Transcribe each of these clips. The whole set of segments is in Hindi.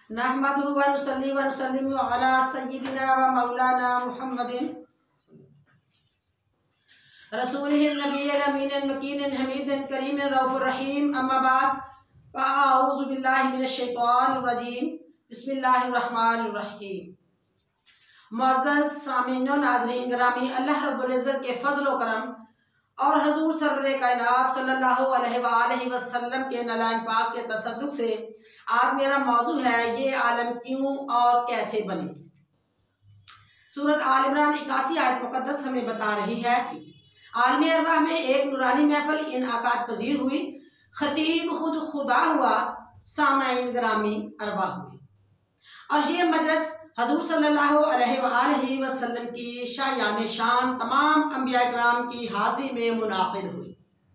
नहमदुहु व नुसल्ली व नुसल्लिमु अला सय्यिदिना व मौलाना मुहम्मदिन रसूलिहिन नबिय्यिल अमीनिल मकीनिल हमीदिल करीमिर रऊफुर रहीम। अम्मा बाद फ़अऊज़ु बिल्लाहि मिनश शैतानिर रजीम। बिस्मिल्लाहिर रहमानिर रहीम। मुअज़्ज़ज़ सामीन व नाज़रीन गिरामी, अल्लाह रब्बुल इज़्ज़त के फज़ल व करम और हजूर सरवरे कायनात सल्लल्लाहु अलैहि वसल्लम के नलाइन पाक के तसद्दुक़ से आज मेरा मौजू है ये आलम क्यों और कैसे बने। सूरत आल इमरान 81 आयत मुक़द्दस हमें बता रही है कि आलमी अरवाह में एक नूरानी महफिल इनआकाद पजीर हुई। खतीब खुद खुदा हुआ, सामाईन ग्रामी अरवाह हुई और ये मजलिस हजूर सल्लल्लाहु अलैहि वसल्लम की शायान शान तमाम अंबिया इकराम की हाज़िरी में मुनाक़िद हुई।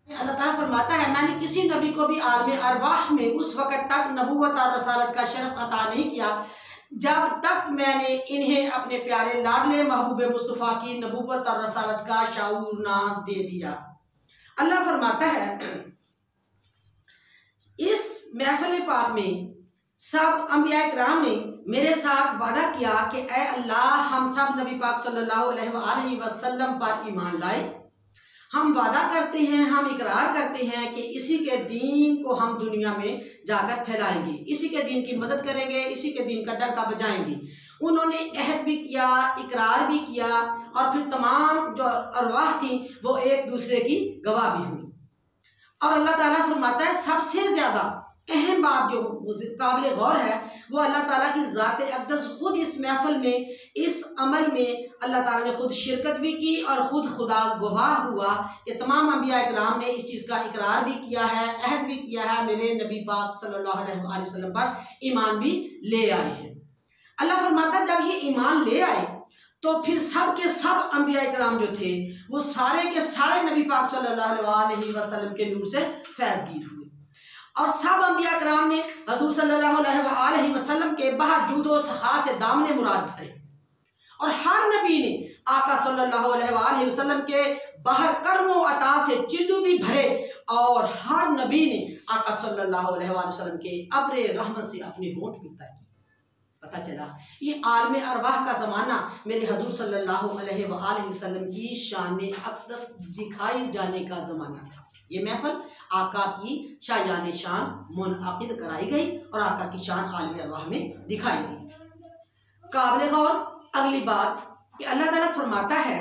अल्लाह ताला फरमाता है, मैंने किसी नबी को भी आलम अरवाह में उस वक़्त तक नबूवत और रसालत का शरफ अता नहीं किया जब तक मैंने इन्हें अपने प्यारे लाडले महबूब मुस्तफ़ा की नबूवत और रसालत का शाऊर ना दे दिया। अल्लाह फरमाता है, इस महफिल पाक में सब अंबिया इकराम ने मेरे साथ वादा किया कि ऐ अल्लाह, हम सब नबी पाक सल्लल्लाहु अलैहि वसल्लम पर ईमान लाए। हम वादा करते हैं, हम इकरार करते हैं कि इसी के दीन को हम दुनिया में जाकर फैलाएंगे, इसी के दीन की मदद करेंगे, इसी के दीन का डंका बजाएंगे। उन्होंने अहद भी किया, इकरार भी किया और फिर तमाम जो अरवाह थी वो एक दूसरे की गवाह भी हुई। और अल्लाह ताला फरमाता है, सबसे ज़्यादा अहम बात जो काबिल गौर है वो अल्लाह ताला की ज़ात अक़दस खुद इस महफिल में, इस अमल में अल्लाह ताला ने खुद शिरकत भी की और खुद खुदा गवाह हुआ कि तमाम अंबिया इकराम ने इस चीज़ का इकरार भी किया है, अहद भी किया है, मेरे नबी पाक सल्लल्लाहु अलैहि वसल्लम पर ईमान भी ले आए हैं। अल्लाह फरमाता है, जब ये ईमान ले आए तो फिर सब के सब अंबिया इकराम जो थे वो सारे के सारे नबी पाक सल्लल्लाहु अलैहि वसल्लम के नूर से फैज़गीर हुए और सब अंबिया कराम ने हजूर सल्लल्लाहु अलैहि वसल्लम के बाहर जूदो सखा से दामने मुराद भरे और हर नबी ने आका सल्लल्लाहु अलैहि वसल्लम के बाहर कर्मो अता से चिल्लू भी भरे और हर नबी ने आका सल्लल्लाहु अलैहि वसल्लम के अब्रे रहमत से अपने होंठ भी तय। पता चला ये आलम अरवाह का ज़माना मेरे हजूर सल्लल्लाहु अलैहि वसल्लम की शान अक़दस दिखाई जाने का ज़माना था। ये महफिल आका की शायान शान मुनअक़िद कराई गई और आका की शान आलम अरवाह में दिखाई गई। काबिल गौर अगली बात कि अल्लाह ताला फरमाता है,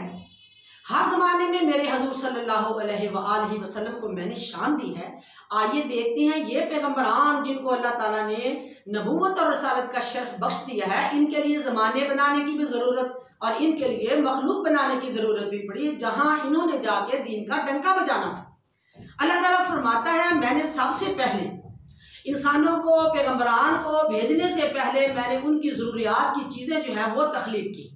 हर ज़माने में मेरे हजूर सल्लल्लाहु अलैहि वसल्लम को मैंने शान दी है। आइए देखते हैं ये पैगम्बरान जिनको अल्लाह ताला ने नबूवत और रसालत का शर्फ बख्श दिया है, इनके लिए ज़माने बनाने की भी ज़रूरत और इनके लिए मखलूक बनाने की ज़रूरत भी पड़ी जहाँ इन्होंने जाके दीन का डंका बजाना था। अल्लाह ताला फरमाता है, मैंने सबसे पहले इंसानों को, पैगम्बरान को भेजने से पहले मैंने उनकी ज़रूरियात की चीज़ें जो है वो तख्लीक की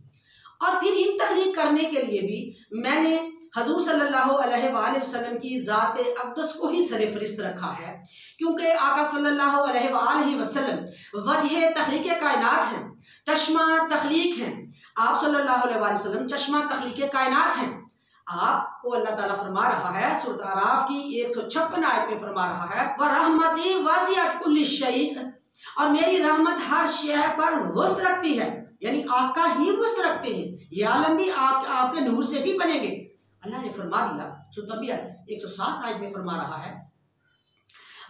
और फिर इन तख्लीक करने के लिए भी मैंने हजूर सल्लल्लाहु अलैहि वसल्लम की ज़ात अक़दस को ही सरफ़रिस्त रखा है, क्योंकि आका सल्लल्लाहु अलैहि वसल्लम वजह तख्लीक कायनात हैं, चश्मा तख्लीक हैं। आप सल्लल्लाहु अलैहि वसल्लम चश्मा तख्लीक कायनात हैं। आपको अल्लाह ताला फरमा रहा है, सूरत आराफ की 156 आयत में फरमा रहा है, व रहमती वसिअत कुल्ली शै, और मेरी रहमत हर शय पर वुस्त रखती है, यानी आका ही वुस्त रखते हैं। ये आलम भी आपके नूर से भी बनेंगे। अल्लाह ने फरमा दिया, सूरत अंबिया 107 आयत में फरमा रहा है,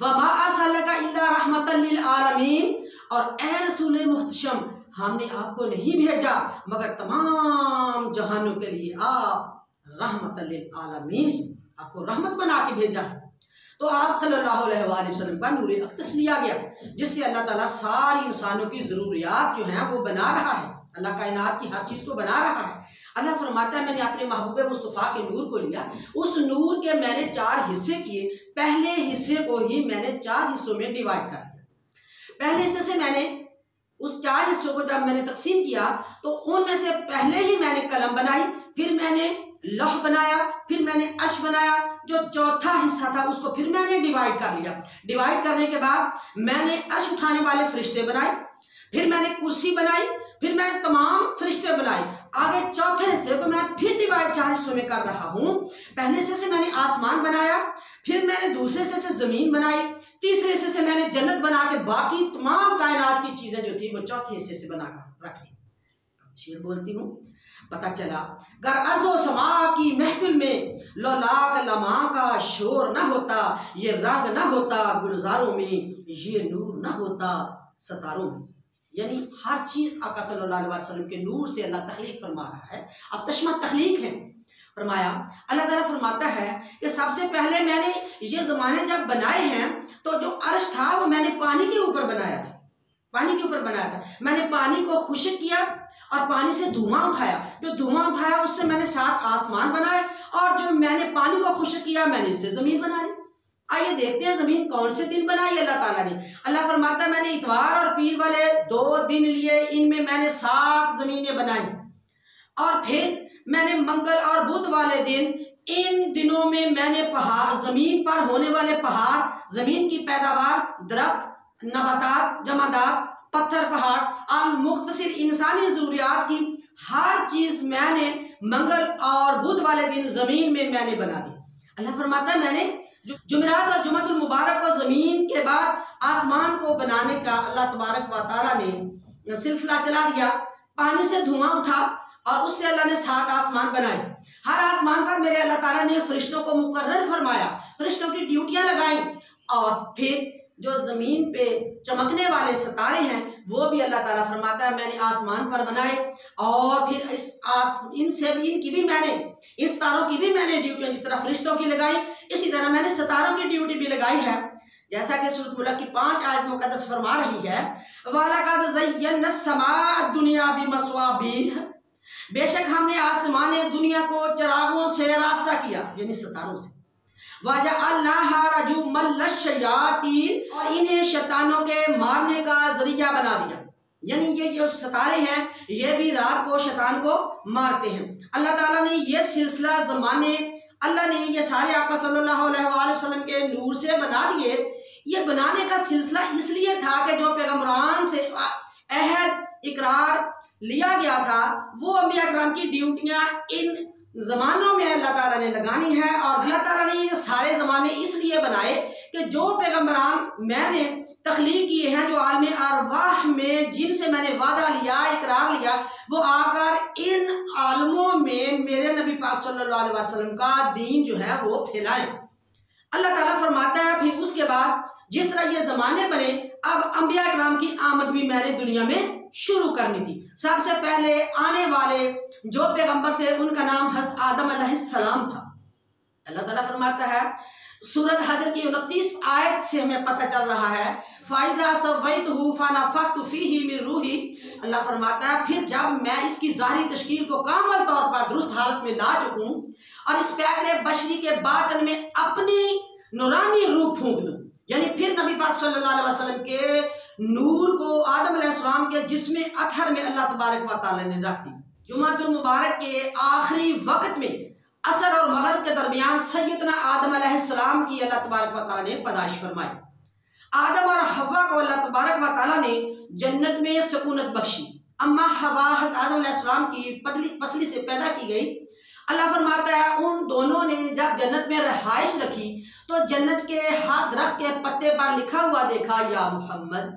व मा अर्सलनाका इल्ला रहमतल लिल आलमीन, और ए रसूल मुहतशम, हमने आपको नहीं भेजा मगर तमाम जहानों के लिए आप रहमतल लिल आलमीन, आपको रहमत बना के भेजा है। तो आप सल्लल्लाहु अलैहि वसल्लम का नूर अक़दस लिया गया जिससे अल्लाह ताला सारी इंसानों की ज़रूरियात जो हैं वो बना रहा है। अल्लाह कायनात की हर चीज़ को बना रहा है। अल्लाह फरमाता है, मैंने अपने महबूब मुस्तफ़ा के नूर को लिया, उस नूर के मैंने 4 हिस्से किए। पहले हिस्से को ही मैंने 4 हिस्सों में डिवाइड कर दिया। पहले हिस्से से मैंने उस 4 हिस्सों को जब मैंने तकसीम किया तो उनमें से पहले ही मैंने कलम बनाई, फिर मैंने लौह बनाया, फिर मैंने अर्श बनाया। जो चौथा हिस्सा था उसको फिर मैंने डिवाइड कर लिया। डिवाइड करने के बाद मैंने अर्श उठाने वाले फरिश्ते बनाए, फिर मैंने कुर्सी बनाई, फिर मैंने तमाम फरिश्ते बनाए। आगे चौथे हिस्से को मैं फिर डिवाइड 4 हिस्सों में कर रहा हूँ। पहले हिस्से से मैंने आसमान बनाया, फिर मैंने दूसरे हिस्से से ज़मीन बनाई, तीसरे हिस्से से मैंने जन्नत बना के बाकी तमाम कायनात की चीजें जो थी वो चौथे हिस्से से बनाकर रख दी। शेर बोलती हूँ, पता चला गर अर्ज़ो समा की महफिल में लौलाक लमा का शोर न होता, ये रंग न होता गुलजारों में, ये नूर न होता सतारों में। यानी हर चीज आका सल्लल्लाहु अलैहि वसल्लम के नूर से अल्लाह तख्लीक फरमा रहा है। अब तशमा तख्लीक है। फरमाया, अल्लाह ताला फरमाता है कि सबसे पहले मैंने ये ज़माने जब बनाए हैं तो जो अर्श था वो मैंने पानी के ऊपर बनाया था, पानी के ऊपर बनाया था। मैंने पानी को खुश्क किया और पानी से धुआं उठाया, जो धुआं उठाया उससे मैंने 7 आसमान बनाए, और जो मैंने पानी को खुश्क किया मैंने इससे ज़मीन बना ली। आइए देखते हैं ज़मीन कौन से दिन बनाई अल्लाह ताला ने। अल्लाह फरमाता, मैंने इतवार और पीर वाले 2 दिन लिए, इनमें मैंने 7 ज़मीनें बनाई, और फिर मैंने मंगल और बुध वाले दिन, इन दिनों में मैंने पहाड़, जमीन पर होने वाले पहाड़, जमीन की पैदावार, दरख्त, नबातात, जमादात, पत्थर, पहाड़, अल मुख्तसिर इंसानी जरूरियात की हर चीज मैंने मंगल और बुध वाले दिन जमीन में मैंने बना दी। अल्लाह फरमाता है, मैंने जुमेरात और जुमातुल मुबारक को जमीन के बाद आसमान को बनाने का अल्लाह तबारक व तआला ने सिलसिला चला दिया। पानी से धुआं उठा और उससे अल्लाह ने 7 आसमान बनाए। हर आसमान पर मेरे अल्लाह ताला ने फरिश्तों को मुकर्रर फरमाया, फरिश्तों की ड्यूटियां लगाई, और फिर जो जमीन पे चमकने वाले सितारे हैं वो भी अल्लाह ताला फरमाता है मैंने आसमान पर बनाए, और फिर इनसे भी, इनकी भी मैंने, इस सितारों की भी मैंने ड्यूटियां जिस तरह फरिश्तों की लगाई, इसी तरह मैंने सितारों की ड्यूटी भी लगाई है। जैसा कि सूरत मुल्क की 5 आयत मुकद्दस फरमा रही है, वलक़द ज़य्यना अस्समाअ दुनिया बिमस्वाबीह, बेशक हमने आसमान दुनिया को चिरागों से रास्ता किया, यानी सितारों से। वजअलनाहा रजुमल लिश्शयातीन, और इन्हें शैतानों के मारने का जरिया बना दिया, यानी ये जो सितारे हैं ये भी रात को शैतान को मारते हैं। अल्लाह ताला ने ये सिलसिला ज़माने, अल्लाह ने ये सारे आका सल्लल्लाहु अलैहि वसल्लम के नूर से बना दिए। ये बनाने का सिलसिला इसलिए था कि जो पैगम्बरान से अहद इकरार लिया गया था वो अंबिया किराम की ड्यूटियां इन जमानों में अल्लाह ताला ने लगानी है। और अल्लाह ताला ने ये सारे ज़माने इसलिए बनाए कि जो पैगम्बरान मैंने तख्लीक किए हैं, जो आलम अरवाह में जिनसे मैंने वादा लिया, इकरार लिया, वो आकर इन आलमों में मेरे नबी पाक सल्लल्लाहु अलैहि वसल्लम का दीन जो है वो फैलाएं। अल्लाह ताला फरमाता है, फिर उसके बाद जिस तरह ये ज़माने बने, अब अंबिया किराम की आमद भी मैंने दुनिया में शुरू करनी थी। सबसे पहले आने वाले जो पैगंबर थे उनका नाम हज़रत आदम अलैहिस्सलाम था। अल्लाह ताला फरमाता है, सूरत हजर की 29 आयत से हमें पता चल रहा है, फाइज़ा सवैतहु फनफ़ख्तु फीही मिन रूही, अल्लाह फरमाता है फिर जब मैं इसकी ज़ाहिरी तश्कील को कामल तौर पर दुरुस्त हालत में ला चुकूं और इस प्यारे बशरी के बातन में अपनी नूरानी रूह फूंक दूं, यानी फिर नबी पाक सल्लल्लाहु अलैहि वसल्लम के नूर को आदम अलैहिस्सलाम के जिस्म अतहर में अल्लाह तबारक व तआला ने रख दी। जुमातुल मुबारक के आखिरी वक्त में असर और मगरिब के दरमियान सैयदना आदम अलैहिस्सलाम की अल्लाह तबारक व तआला ने पैदाइश फरमाई। आदम और हव्वा को अल्लाह तबारक व तआला ने जन्नत में सुकूनत बख्शी। अम्मा हव्वा आदम अलैहिस्सलाम की पसली से पैदा की गई। अल्लाह फरमाता है उन दोनों ने जब जन्नत में रहाइश रखी तो जन्नत के हर दरख्त के पत्ते पर लिखा हुआ देखा या मोहम्मद,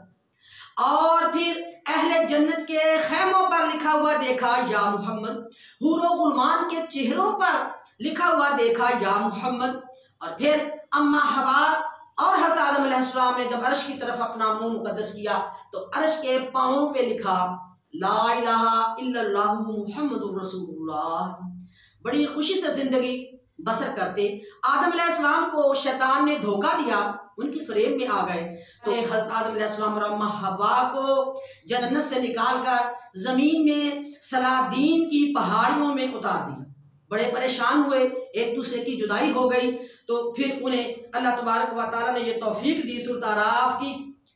और फिर अहले जन्नत के खैमों पर लिखा हुआ देखा या मोहम्मद, हूरो गुलमान के चेहरों पर लिखा हुआ देखा या मोहम्मद। और फिर अम्मा हवा और हज़रत आदम अलैहिस्सलाम ने जब अर्श की तरफ अपना मुंह मुकद्दस किया तो अर्श के पांवों पे लिखा ला इलाहा इल्लल्लाहु मुहम्मदुर रसूलुल्लाह। बड़ी खुशी से जिंदगी बसर करते आदम अलैहिस्सलाम को शैतान ने धोखा दिया, उनकी फ्रेम में आ गए तो हज़रत आदम अलैहिस्सलाम और अम्मा हवा को जन्नत से निकालकर जमीन में सलादीन की पहाड़ियों में उतार दिया। बड़े परेशान हुए, एक दूसरे की जुदाई हो गई, तो फिर उन्हें अल्लाह तबारक व तआला ने ये तौफीक दी। सूरत आराफ की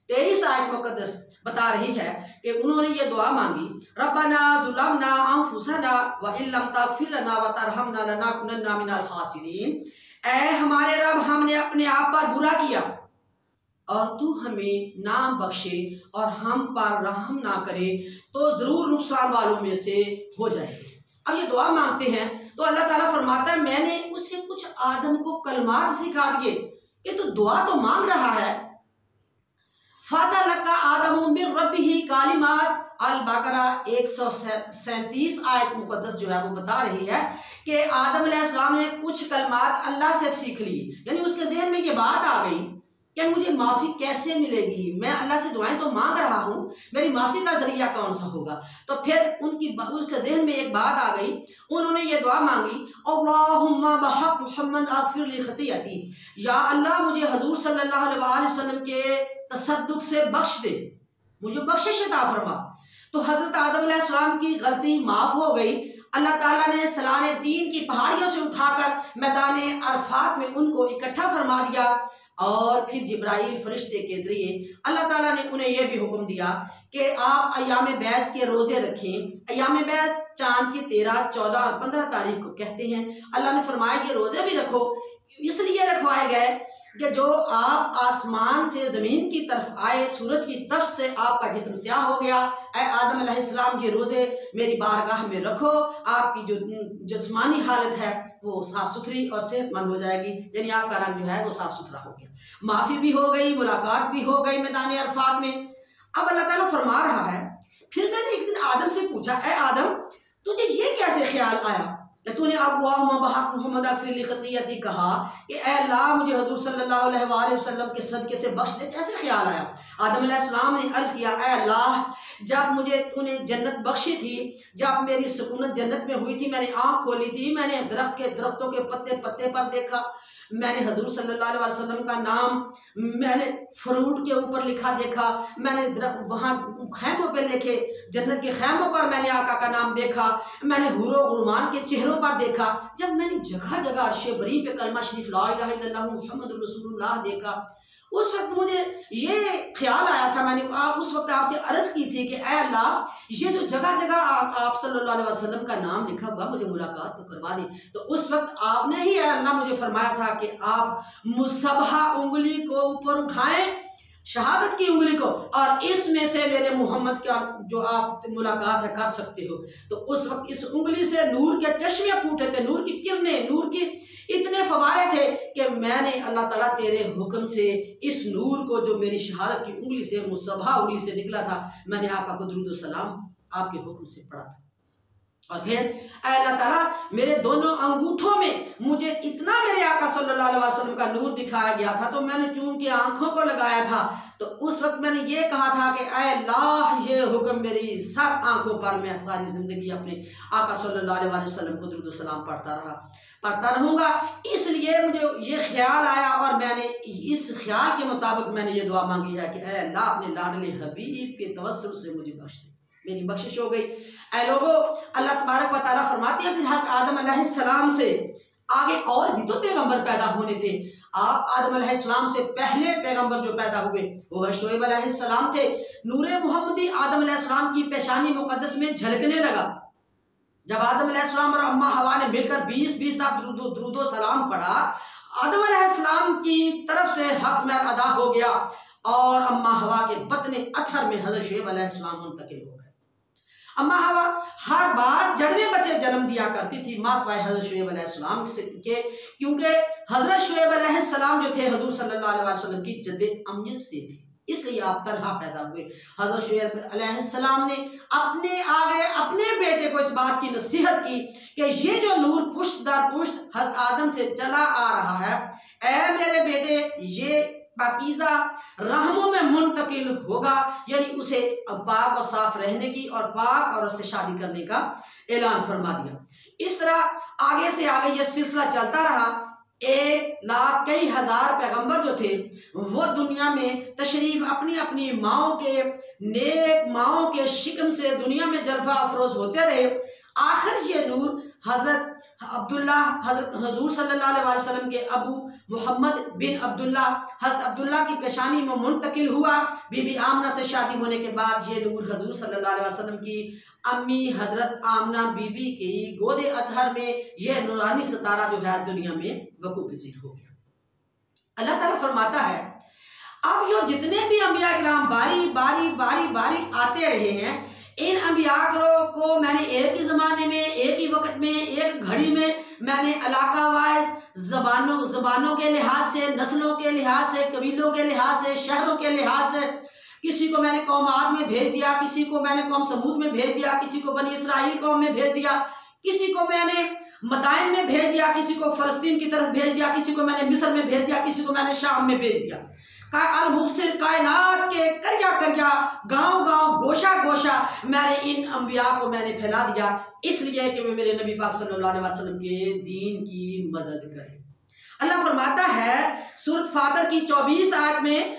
23 आयत मुकद्दस बता रही है कि उन्होंने ये दुआ मांगी, रब्बना ज़ुलमना अंफुसना व इल्लम तग़फिर लना व तरहमना लनकुनन्ना मिनल खासिरीन। ऐ हमारे रब, हमने अपने आप पर बुरा किया और तू हमें ना बख्शे और हम पर रहम ना करे तो जरूर नुकसान वालों में से हो जाएंगे। अब ये दुआ मांगते हैं तो अल्लाह ताला फरमाता है मैंने उसे कुछ आदम को कलमात सिखा दिए। ये तो दुआ तो मांग रहा है फ़तलक़ा आदम मिन रब्बिही कालिमात। अल बकरा 137 आयत मुकद्दस जो है वो बता रही है कि आदम अलैहिस्सलाम ने कुछ कलमात अल्लाह से सीख ली, यानी उसके जहन में ये बात आ गई कि मुझे माफ़ी कैसे मिलेगी, मैं अल्लाह से दुआएं तो मांग रहा हूँ, मेरी माफ़ी का जरिया कौन सा होगा। तो फिर उसके जहन में एक बात आ गई, उन्होंने ये दुआ मांगी, अल्लाहुम्मा बहक़ मुहम्मद अग़फ़िर ली ख़तीअती, या अल्लाह मुझे हजूर सल्लल्लाहु अलैहि वसल्लम के तसद्दुक़ से बख्श दे, मुझे बख्शिश अता फरमा। तो हज़रत आदम अलैहिस्सलाम की गलती माफ़ हो गई। अल्लाह ताला ने सलाने दीन की पहाड़ियों से उठाकर मैदान अरफात में उनको इकट्ठा फरमा दिया, और फिर जिब्राइल फरिश्ते के जरिए अल्लाह ताला ने उन्हें यह भी हुक्म दिया कि आप अय्याम बैस के रोजे रखें। अय्याम बैस चांद की 13, 14 और 15 तारीख को कहते हैं। अल्लाह ने फरमाया कि रोजे भी रखो, इसलिए रखवाए गए कि जो आप आसमान से जमीन की तरफ आए, सूरज की तप से आपका जिस्म स्याह हो गया, ऐ आदम अलैहिस्सलाम के रोजे मेरी बारगाह में रखो, आपकी जो जिस्मानी हालत है वो साफ सुथरी और सेहतमंद हो जाएगी, यानी आपका रंग जो है वो साफ सुथरा हो गया। माफी भी हो गई, मुलाकात भी हो गई मैदान अरफात में। अब अल्लाह ताला फरमा रहा है, फिर मैंने एक दिन आदम से पूछा, ऐ आदम तुझे ये कैसे ख्याल आया कि तूने अल्लाहुम्मा बहक़ मुहम्मद अग़फ़िर ली ख़तीअती कहा कि ऐ अल्लाह मुझे हुज़ूर सल्लल्लाहु अलैहि वसल्लम के सदक़े से बख्श दे, कैसे ख्याल आया। आदम अलैहिस्सलाम ने अर्ज़ किया, ऐ अल्लाह जब मुझे तूने जन्नत बख्शी थी, जब मेरी सुकूनत जन्नत में हुई थी, मैंने आँख खोली थी, मैंने दरख्तों के पत्ते पत्ते पर देखा, मैंने हजूर सल्लल्लाहु अलैहि वसल्लम का नाम मैंने फ्रूट के ऊपर लिखा देखा, मैंने वहाँ खैमों पे लिखे, जन्नत के खैमों पर मैंने आका का नाम देखा, मैंने हुरो गुलमान के चेहरों पर देखा, जब मैंने जगह जगह अर्शे बरी पे कलमा शरीफ ला इलाहा इल्लल्लाह मुहम्मदुर रसूलुल्लाह देखा, उस वक्त मुझे ये ख्याल आया था, मैंने उस वक्त आपसे अर्ज की थी कि ऐ अल्लाह ये जो जगह जगह आप सल्लल्लाहु अलैहि वसल्लम का नाम लिखा हुआ, मुझे मुलाकात तो करवा दी। तो उस वक्त आपने ही ऐ अल्लाह मुझे फरमाया था कि आप मुसब्हा उंगली को ऊपर उठाएं, शहादत की उंगली को, और इसमें से मेरे मोहम्मद का जो आप मुलाकात है कर सकते हो। तो उस वक्त इस उंगली से नूर के चश्मे फूटे थे, नूर की किरणें, नूर की इतने फवारे थे कि मैंने अल्लाह ताला तेरे हुक्म से इस नूर को जो मेरी शहादत की उंगली से, मुसब्हा उंगली से निकला था, मैंने आपका को दुरूद सलाम आपके हुक्म से पढ़ा था। और फिर अल्लाह ताला मेरे दोनों अंगूठों में मुझे इतना मेरे आका सल्लल्लाहु अलैहि वसल्लम का नूर दिखाया गया था, तो मैंने चूंकि आंखों को लगाया था, तो उस वक्त मैंने ये कहा था कि ऐ अल्लाह ये हुक्म मेरी सर आंखों पर, मैं सारी जिंदगी अपने आका सल्लल्लाहु अलैहि वसल्लम को दुरूद सलाम पढ़ता रहूंगा। इसलिए मुझे ये ख्याल आया और मैंने इस ख्याल के मुताबिक मैंने ये दुआ मांगी है कि ऐ अल्लाह अपने लाडले हबीब के तवस्सुल से मुझे बख्श दे, मेरी बख्शिश हो गई। ऐ लोगों, अल्लाह तबारक व तआला फरमाती है, फिर हज़रत आदम अलैहिस्सलाम से आगे और भी तो पैगंबर पैदा होने थे। आप आदम अलैहिस्सलाम से पहले पैगंबर जो पैदा हुए वो है शुएब अलैहिस्सलाम थे। नूरे मुहम्मदी आदम अलैहिस्सलाम की पेशानी मुकद्दस में झलकने लगा। जब आदम अलैहिस्सलाम और अम्मा हवा ने मिलकर 20-20 दुरूद सलाम पढ़ा, आदम अलैहिस्सलाम की तरफ से हक में अदा हो गया और अम्मा हवा के बतने अथर में हज़रत शुएब अलैहिस्सलाम मुंतकिल हो गए। अम्मा हवा हर बार जड़वे बच्चे जन्म दिया करती थी मासवाए हज़रत शुएब अलैहिस्सलाम के, क्योंकि हज़रत शुएब अलैहिस्सलाम जो थे हुज़ूर सल्लल्लाहु अलैहि वसल्लम की जद्दे अमियत से थे, इसलिए आप तन्हा पैदा हुए। हज़रत शुएब अलैहिस्सलाम ने अपने आगे अपने बेटे को इस बात की नसीहत की कि ये जो नूर पुश्त दर पुश्त हज़रत आदम से चला आ रहा है, ऐ मेरे बेटे ये पाकीज़ा रहमों में मुंतकिल होगा, यानी उसे पाक और साफ रहने की और पाक औरत से शादी करने का ऐलान फरमा दिया। इस तरह आगे से आगे यह सिलसिला चलता रहा। 1 लाख कई हजार पैगंबर जो थे वो दुनिया में तशरीफ अपनी अपनी माओं के नेक माओं के शिकम से दुनिया में जलवा अफरोज होते रहे। आखिर ये नूर हजरत अब्दुल्ला हजरत हुजूर सल्लल्लाहु अलैहि वसल्लम के अबू मोहम्मद बिन अब्दुल्ला हजरत अब्दुल्ला की पेशानी में मुंतकिल हुआ। बीबी आमना से शादी होने के बाद ये नूर हुजूर सल्लल्लाहु अलैहि वसल्लम की अम्मी हजरत आमना बीबी की गोदे अतहर में यह नूरानी सितारा जो है दुनिया में वकूफ पज़ीर हो गया। अल्लाह ताला फरमाता है, अब यो जितने भी अंबिया किराम बारी बारी बारी बारी आते रहे हैं, इन अंबिया को मैंने एक ही ज़माने में, एक ही वक्त में, एक घड़ी में मैंने इलाका वाइज जबानों के लिहाज से, नस्लों के लिहाज से, कबीलों के लिहाज से, शहरों के लिहाज से, किसी को मैंने कौम आद में भेज दिया, किसी को मैंने कौम समूद में भेज दिया, किसी को बनी इसराइल कौम में भेज दिया, किसी को मैंने मदाइन में भेज दिया, किसी को फलस्तीन की तरफ भेज दिया, किसी को मैंने मिस्र में भेज दिया, किसी को मैंने शाम में भेज दिया। अल मुफसिर कायनात के करिया करिया, गांव गांव, गोशा गोशा मैंने इन अंबिया को मैंने फैला दिया, इसलिए कि वे मेरे नबी पाक सल्लल्लाहु अलैहि वसल्लम के दीन की मदद करें। अल्लाह फरमाता है सूरत फातर की 24 आयत में,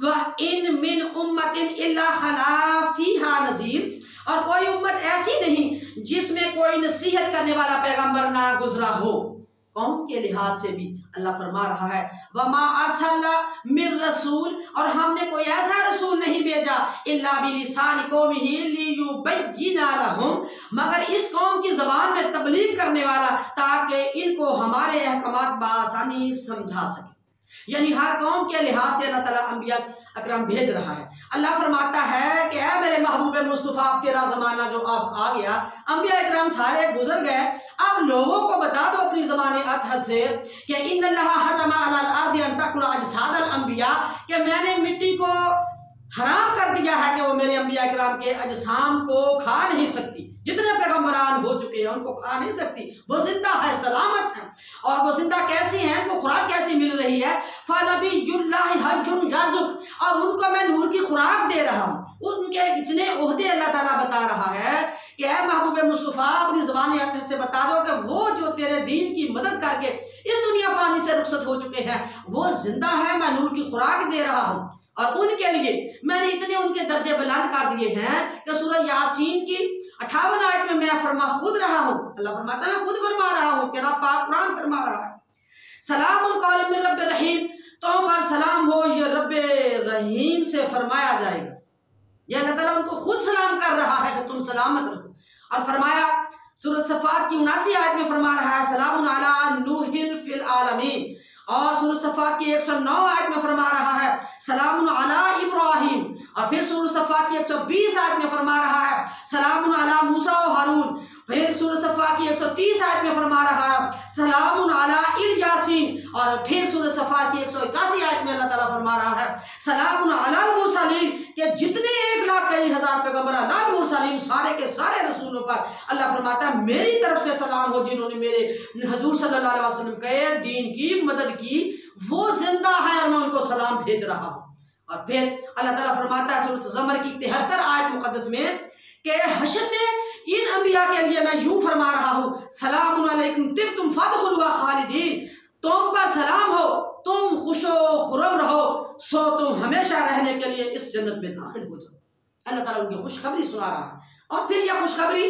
व इन मिन उम्मतिन इल्ला खला फीहा नज़ीर, और कोई उम्मत ऐसी नहीं जिसमें कोई नसीहत करने वाला पैगंबर ना गुजरा हो। कौम के लिहाज से भी अल्लाह फरमा रहा है, वमा अरसलना मिर रसूल, और हमने कोई ऐसा रसूल नहीं भेजा इल्ला बिलिसानि कौमिही लियुबय्यिना लहुम, मगर इस कौम की जबान में तबलीग करने वाला, ताकि इनको हमारे अहकामात बासानी समझा सके। यानी हर कौम के लिहाज से अल्लाह ताला अंबिया अकरम भेज रहा है। अल्लाह फरमाता है कि ऐ मेरे महबूब मुस्तफ़ा, तेरा जमाना जो अब आ गया, अंबिया अकरम सारे गुजर गए, अब लोगों को बता दो अपनी ज़बान अतहद से कि इन्नल्लाह हर्रमा अलल अर्दि अन तकुला अजसादल अंबिया, कि मैंने मिट्टी को हराम कर दिया है कि वो मेरे अंबिया इकराम के अजसाम को खा नहीं सकती। जितने पैगम्बरान हो चुके हैं उनको खा नहीं सकती, वो जिंदा है, सलामत है। और वो जिंदा कैसी हैं, वो खुराक कैसी मिल रही है, फ़नबियुल्लाहि हज्जुन यर्ज़ुक, और उनको मैं नूर की खुराक दे रहा हूँ। उनके इतने ओहदे अल्लाह ताला बता रहा है कि ऐ महबूब मुस्तफ़ा, अपनी ज़बान अतहद से बता दो कि वो जो तेरे दीन की मदद करके इस दुनिया फानी से रुखसत हो चुके हैं, वो जिंदा है, मैं नूर की खुराक दे रहा हूँ। और उनके लिए मैंने इतने उनके दर्जे बुलंद कर दिए हैं कि सूरह यासीन की 58 आयत में मैं फरमा खुद रहा हूँ, अल्लाह फरमाता है मैं खुद फरमा रहा हूँ, तेरा पाक कुरान फरमा रहा है, सलामुन कौलन मिन रब्बिर रहीम, तुम पर सलाम हो, ये रब्बे रहीम से फरमाया जाएगा। ये अल्लाह ताला उनको खुद सलाम कर रहा है कि तुम सलामत रहो। और फरमाया सूरत सफ़ात की 79 आयत में फरमा रहा है, सलामुन अला नूहिल फिल आलमीन, और सूरत सफ़ात की 109 आयत में फरमा रहा है सलामुन अला इब्राहिम, और फिर सूरत सफ़ात की 120 आयत में फरमा रहा है सलामुन अला मूसा व हारून, फिर सूरत सफ़ात की 130 आयत में फरमा रहा है सलामुन अला इलयासीन, और फिर सूरत सफ़ात की 181 आयत में अल्लाह ताला फरमा रहा है सलामुन अला मुरसलीन, के जितने 1,01,000 पैगंबर अल मुरसलीन, सारे के सारे रसूलों पर अल्लाह फरमाता है मेरी तरफ से सलाम हो, जिन्होंने मेरे हजूर सल्लल्लाहु अलैहि वसल्लम के दीन की मदद की, वो जिंदा है और मैं उनको सलाम भेज रहा हूँ। और फिर अल्लाह ताला फरमाता है सूरत ज़मर की 73 आयत मुक़द्दस में कि हश्र में इन अंबिया के लिए मैं यूं फरमा रहा हूँ सलामुन अलैकुम तिब्तुम फदखुलूहा खालिदीन, तुम पर सलाम हो, तुम खुशो खुरम रहो, सो तुम हमेशा रहने के लिए इस जन्नत में दाखिल हो जाओ। अल्लाह ताला उनकी खुशखबरी सुना रहा है। और फिर यह खुशखबरी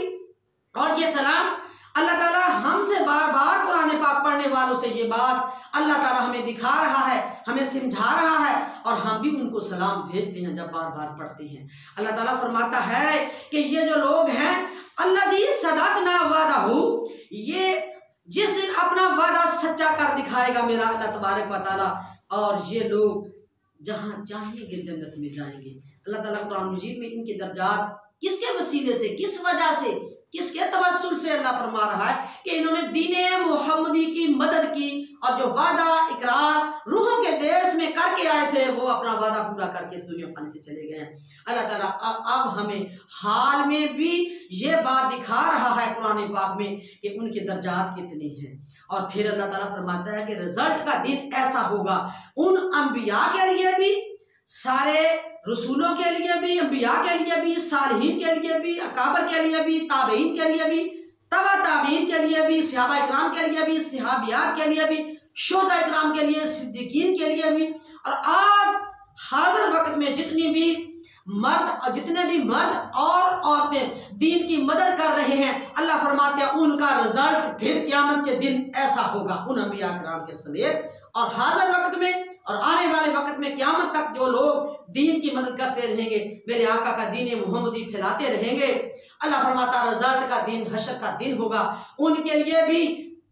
और ये सलाम अल्लाह ताला हमसे बार बार कुरान पाक पढ़ने वालों से ये बात अल्लाह ताला हमें दिखा रहा है, हमें समझा रहा है, और हम भी उनको सलाम भेजते हैं जब बार बार पढ़ते हैं। अल्लाह ताला फरमाता है कि ये जो लोग हैं अल्लाज़ी सदक़ना वअदहू, ये जिस दिन अपना वादा सच्चा कर दिखाएगा मेरा अल्लाह तबारक व तआला, और ये लोग जहाँ चाहेंगे जन्नत में जाएंगे। अल्लाह ताला कुरान मजीद में इनके दर्जात किसके वसीले से, किस वजह से, किसके तवस्सुल से अल्लाह फरमा रहा है कि इन्होंने दीने मोहम्मदी की मदद की, और जो वादा इकरार रूहों के देश में करके आए थे वो अपना वादा पूरा करके इस दुनिया फानी से चले गए हैं। अल्लाह ताला अब हमें हाल में भी ये बात दिखा रहा है कुरान पाक में कि उनके दर्जात कितने हैं। और फिर अल्लाह ताला फरमाता है कि रिजल्ट का दिन ऐसा होगा उन अंबिया के लिए भी, सारे रसूलों के लिए भी, अंबिया के लिए भी, सालिहीन के लिए भी, अकाबर के लिए भी, ताबईन के लिए भी, तबा ताबईन के लिए भी, सहाबा इकराम के लिए भी, सहाबियात के लिए भी, शुहदा इकराम के लिए, सिद्दीकीन के लिए भी, और आज हाजिर वक्त में जितने भी मर्द और औरतें दीन की मदद कर रहे हैं, अल्लाह फरमाते हैं उनका रिजल्ट फिर क़यामत के दिन ऐसा होगा उन अंबिया इकराम के समेत। और हाजिर वक्त में और आने वाले वक्त में क़यामत तक जो लोग दीन की मदद करते रहेंगे, मेरे आका का दीन मोहम्मदी फैलाते रहेंगे, अल्लाह फरमाता रिजल्ट का दिन, हशर का दिन होगा, उनके लिए भी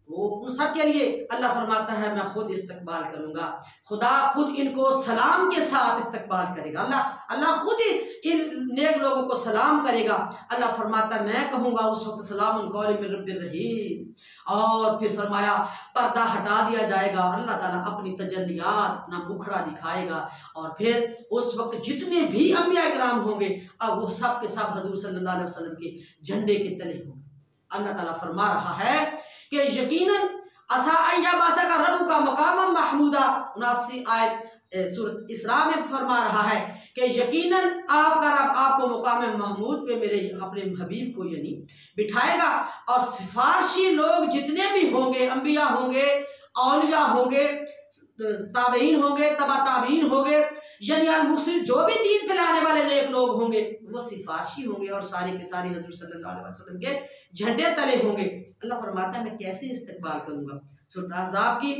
वो उन सब के लिए अल्लाह फरमाता है मैं खुद इस्तकबाल करूंगा, खुदा खुद इनको सलाम के साथ इस्तकबाल करेगा। अल्लाह खुद इन नेक लोगों को सलाम करेगा। अल्लाह फरमाता है मैं कहूँगा उस वक्त सलामुन कौलन मिर रब्बिर रहीम, और फिर फरमाया पर्दा हटा दिया जाएगा, अल्लाह ताला अपनी तजल्लियात अपना मुखड़ा दिखाएगा, और फिर उस वक्त जितने भी अंबिया किराम होंगे अब वो सब के सब हजूर सल्लल्लाहु अलैहि वसल्लम के झंडे के तले होंगे। अल्लाह ताला फरमा रहा है कि यकीनन असा अय्या बासा का रब का मकाम महमूदा, 79 आयत सूरत इसरा में फरमा रहा है कि यकीनन आपका रब आपको मकाम महमूद पे मेरे अपने हबीब को यानी बिठाएगा, और सिफारशी लोग जितने भी होंगे, अंबिया होंगे, औलिया होंगे, ताबईन होंगे, तबा ताबीन होंगे, यानी अल मुर्सिल जो भी दीन फैलाने वाले नेक लोग होंगे वो सिफारशी होंगे और सारे के सारे हजूर सल्लल्लाहु अलैहि वसल्लम के झंडे तले होंगे। अल्लाह फरमाता है मैं कैसे इस्तकबाल करूंगा। सूरत अहज़ाब की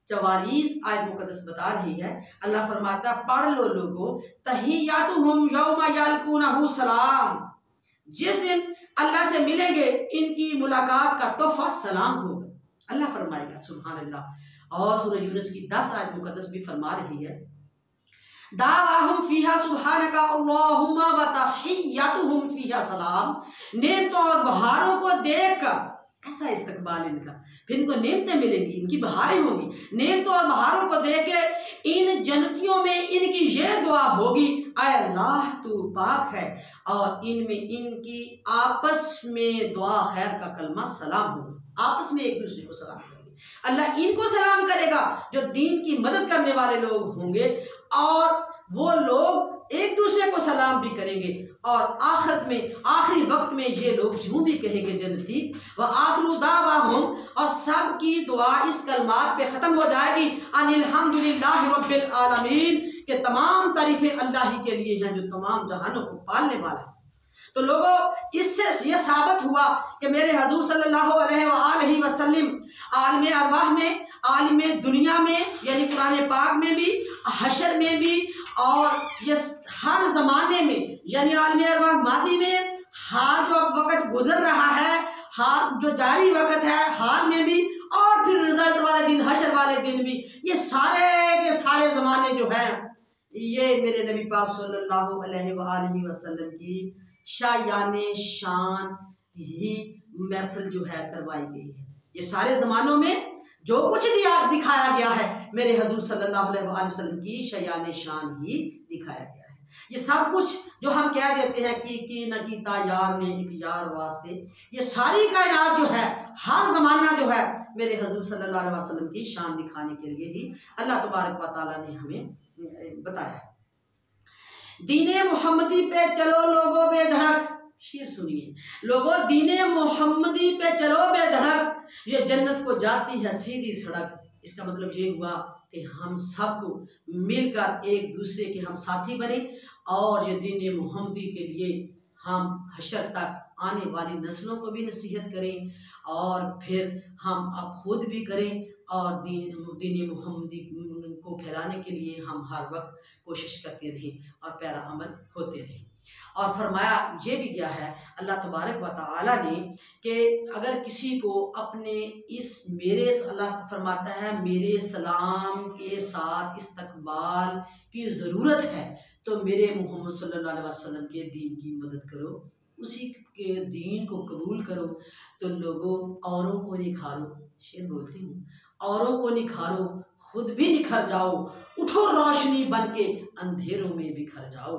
44 आयत मुकद्दस बता रही है, अल्लाह फरमाता पढ़ लो लोगो तहियातुहुम यौमा यल्कुनहु सलाम, जिस दिन अल्लाह से मिलेंगे इनकी मुलाकात का तोहफा सलाम होगा। अल्लाह फरमाएगा सुभान अल्लाह। और सूरह यूनुस की 10 आयत मुकद्दस भी फरमा रही है दावाहुम फीहा सुब्हानका अल्लाहुम्मा व तहियतुहुम फीहा सलाम, नेमतों और बहारों को देखकर ऐसा इस्तकबाल इनका, फिर इनको नेमतें मिलेंगी, इनकी बहारें होंगी, नेमतों और बहारों को देख के इन जन्नतियों में इनकी ये दुआ होगी आय अल्लाह तू पाक है, और इनमें इनकी आपस में दुआ खैर का कलमा सलाम होगा, आपस में एक दूसरे को सलाम करेंगे। अल्लाह इनको सलाम करेगा जो दीन की मदद करने वाले लोग होंगे, और वो लोग एक दूसरे को सलाम भी करेंगे, और आखिरत में आखिरी वक्त में ये लोग यूं भी कहेंगे जन्नती व आखिरु दावाहुम, और सब की दुआ इस कलमात पे खत्म हो जाएगी अनिल हम्दुलिल्लाहि रब्बिल आलमीन, के तमाम तारीफें अल्लाह ही के लिए हैं जो तमाम जहानों को पालने वाला है। तो लोगों इससे यह साबित हुआ कि मेरे हजूर सल्लल्लाहु अलैहि वसल्लम आलम अरवाह में, आलम दुनिया में यानी कुरान पाक में भी, हशर में भी, और ये हर जमाने में यानी आलम अरवाह माजी में, हाल जो वक्त गुजर रहा है, हाल जो जारी वक्त है हाल में भी, और फिर रिजल्ट वाले दिन हशर वाले दिन भी, ये सारे के सारे जमाने जो हैं ये मेरे नबी पाक सल्लल्लाहु अलैहि वसल्लम की शायाने शान ही महफिल जो है करवाई गई है। ये सारे जमानों में जो कुछ दिखाया गया है मेरे हजूर सल्लल्लाहु अलैहि वसल्लम की शायाने शान ही दिखाया गया है। ये सब कुछ जो हम कह देते हैं कि न कीता यार ने एक यार वास्ते, ये सारी कायनात जो है हर जमाना जो है मेरे हजूर सल्लल्लाहु अलैहि वसल्लम की शान दिखाने के लिए ही अल्लाह तबारक व तआला ने हमें बताया है। दीने मोहम्मदी पे चलो लोगों बेधड़क, शेर सुनिए, लोगों दीने मोहम्मदी पे चलो बेधड़क, ये जन्नत को जाती है सीधी सड़क। इसका मतलब ये हुआ कि हम सबको मिलकर एक दूसरे के हम साथी बने, और ये दीने मोहम्मदी के लिए हम हशर तक आने वाली नस्लों को भी नसीहत करें, और फिर हम अब खुद भी करें, और दीन मोहम्मदी को फैलाने के लिए हम हर वक्त कोशिश करते रहें और पैरा अमल होते रहें। और फरमाया ये भी गया है अल्लाह तबारक व तआला ने कि अगर किसी को अपने इस मेरे, अल्लाह फरमाता है मेरे सलाम के साथ इस्तकबाल की ज़रूरत है तो मेरे मोहम्मद सल्लल्लाहु अलैहि वसल्लम के दीन की मदद करो, उसी के दीन को कबूल करो। तो लोगों औरों को निखारो, शेर बोलती हूँ, औरों को निखारो, खुद भी निखर जाओ, उठो रोशनी बन के अंधेरों में बिखर जाओ।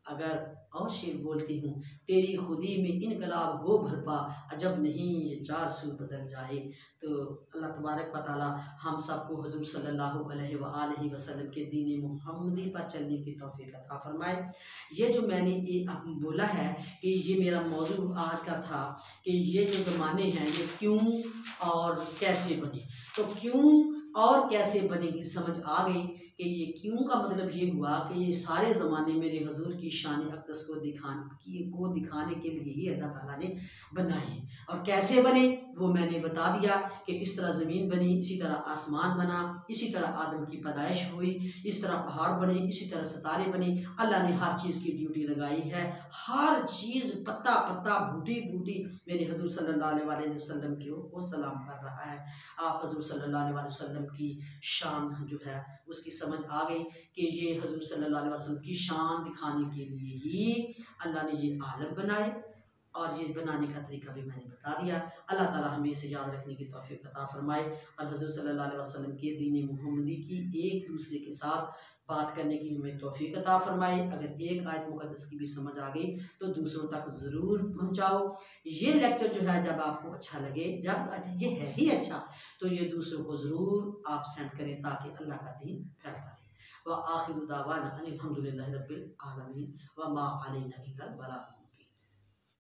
अगर और शेर बोलती हूँ, तेरी खुदी में इनकलाब हो भरपा, अजब नहीं ये चार सू बदल जाए। तो अल्लाह तबारक व तआला हम सबको हुजूर सल्लल्लाहु अलैहि वसल्लम के दीन मोहम्मदी पर चलने की तौफीक अता फरमाए। ये जो मैंने ये बोला है कि ये मेरा मौजू आज का था कि ये जो ज़माने हैं ये क्यों और कैसे बने। तो क्यों और कैसे बने की समझ आ गई कि ये क्यों का मतलब ये हुआ कि ये सारे ज़माने मेरे हजूर की शान अक़दस को दिखाने के लिए ही अल्लाह ताला ने बनाए। और कैसे बने वो मैंने बता दिया कि इस तरह ज़मीन बनी, इसी तरह आसमान बना, इसी तरह आदम की पैदाइश हुई, इस तरह पहाड़ बने, इसी तरह सितारे बने। अल्लाह ने हर चीज़ की ड्यूटी लगाई है, हर चीज़ पत्ता पत्ता बूटी बूटी मेरे हजूर सल्लल्लाहु अलैहि वसल्लम को सलाम कर रहा है। आप हजूर सल्लल्लाहु अलैहि वसल्लम की शान जो है उसकी समझ आ गई कि ये हजूर सल्लल्लाहु अलैहि वसल्लम की शान दिखाने के लिए ही अल्लाह ने ये आलम बनाए, और ये बनाने का तरीका भी मैंने बता दिया। अल्लाह ताला हमें इसे याद रखने की तौफीक अता फरमाए और हज़रत सल्लल्लाहु अलैहि वसल्लम के दीन मुहम्मदी की एक दूसरे के साथ बात करने की हमें तौफीक अता फरमाए। अगर एक आयत मुक़द्दस की भी समझ आ गई तो दूसरों तक ज़रूर पहुँचाओ। ये लेक्चर जो है जब आपको अच्छा लगे, जब अच्छा ये है ही अच्छा, तो ये दूसरों को ज़रूर आप सेंड करें ताकि अल्लाह का दीन फैलता रहे। व आखिरु दावाना अनिल हम्दुलिल्लाहि रब्बिल आलमीन व मा अलैना इल्लल बलाग।